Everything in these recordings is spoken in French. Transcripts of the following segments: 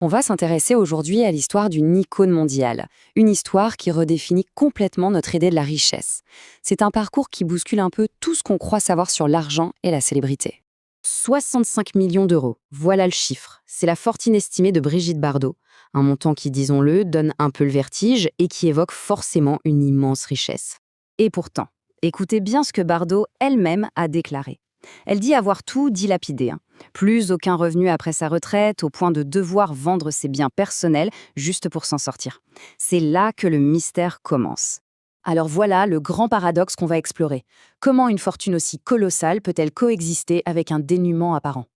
On va s'intéresser aujourd'hui à l'histoire d'une icône mondiale, une histoire qui redéfinit complètement notre idée de la richesse. C'est un parcours qui bouscule un peu tout ce qu'on croit savoir sur l'argent et la célébrité. 65 millions d'euros, voilà le chiffre. C'est la fortune estimée de Brigitte Bardot. Un montant qui, disons-le, donne un peu le vertige et qui évoque forcément une immense richesse. Et pourtant, écoutez bien ce que Bardot elle-même a déclaré. Elle dit avoir tout dilapidé. Plus aucun revenu après sa retraite, au point de devoir vendre ses biens personnels juste pour s'en sortir. C'est là que le mystère commence. Alors voilà le grand paradoxe qu'on va explorer. Comment une fortune aussi colossale peut-elle coexister avec un dénuement apparent?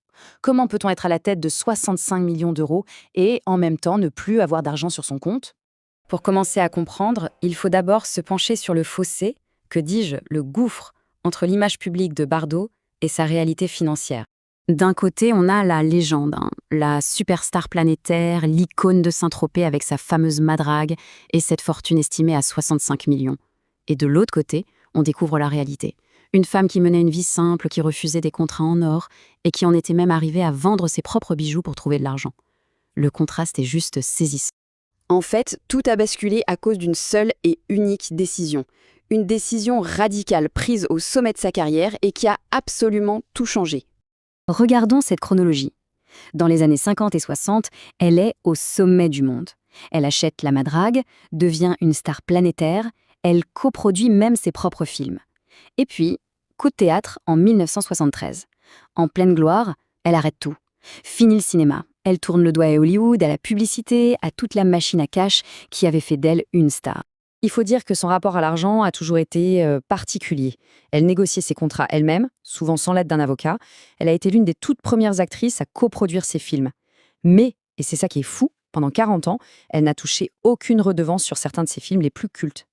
Comment peut-on être à la tête de 65 millions d'euros et, en même temps, ne plus avoir d'argent sur son compte? Pour commencer à comprendre, il faut d'abord se pencher sur le fossé, que dis-je, le gouffre, entre l'image publique de Bardot et sa réalité financière. D'un côté, on a la légende, la superstar planétaire, l'icône de Saint-Tropez avec sa fameuse madrague et cette fortune estimée à 65 millions. Et de l'autre côté, on découvre la réalité. Une femme qui menait une vie simple, qui refusait des contrats en or et qui en était même arrivée à vendre ses propres bijoux pour trouver de l'argent. Le contraste est juste saisissant. En fait, tout a basculé à cause d'une seule et unique décision. Une décision radicale prise au sommet de sa carrière et qui a absolument tout changé. Regardons cette chronologie. Dans les années 50 et 60, elle est au sommet du monde. Elle achète la madrague, devient une star planétaire, elle coproduit même ses propres films. Et puis, coup de théâtre en 1973. En pleine gloire, elle arrête tout. Fini le cinéma. Elle tourne le doigt à Hollywood, à la publicité, à toute la machine à cash qui avait fait d'elle une star. Il faut dire que son rapport à l'argent a toujours été particulier. Elle négociait ses contrats elle-même, souvent sans l'aide d'un avocat. Elle a été l'une des toutes premières actrices à coproduire ses films. Mais, et c'est ça qui est fou, pendant 40 ans, elle n'a touché aucune redevance sur certains de ses films les plus cultes.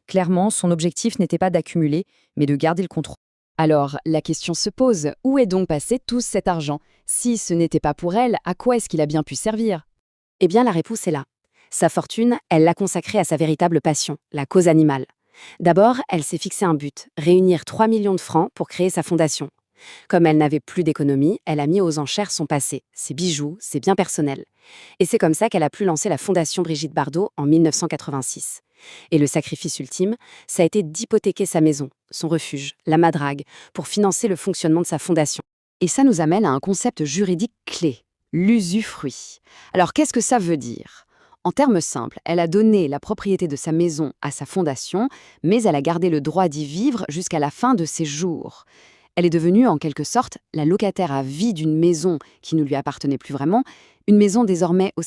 Clairement, son objectif n'était pas d'accumuler, mais de garder le contrôle. Alors, la question se pose, où est donc passé tout cet argent? Si ce n'était pas pour elle, à quoi est-ce qu'il a bien pu servir? Eh bien, la réponse est là. Sa fortune, elle l'a consacrée à sa véritable passion, la cause animale. D'abord, elle s'est fixé un but, réunir 3 millions de francs pour créer sa fondation. Comme elle n'avait plus d'économie, elle a mis aux enchères son passé, ses bijoux, ses biens personnels. Et c'est comme ça qu'elle a pu lancer la fondation Brigitte Bardot en 1986. Et le sacrifice ultime, ça a été d'hypothéquer sa maison, son refuge, la madrague, pour financer le fonctionnement de sa fondation. Et ça nous amène à un concept juridique clé, l'usufruit. Alors qu'est-ce que ça veut dire ? En termes simples, elle a donné la propriété de sa maison à sa fondation, mais elle a gardé le droit d'y vivre jusqu'à la fin de ses jours. Elle est devenue, en quelque sorte, la locataire à vie d'une maison qui ne lui appartenait plus vraiment, une maison désormais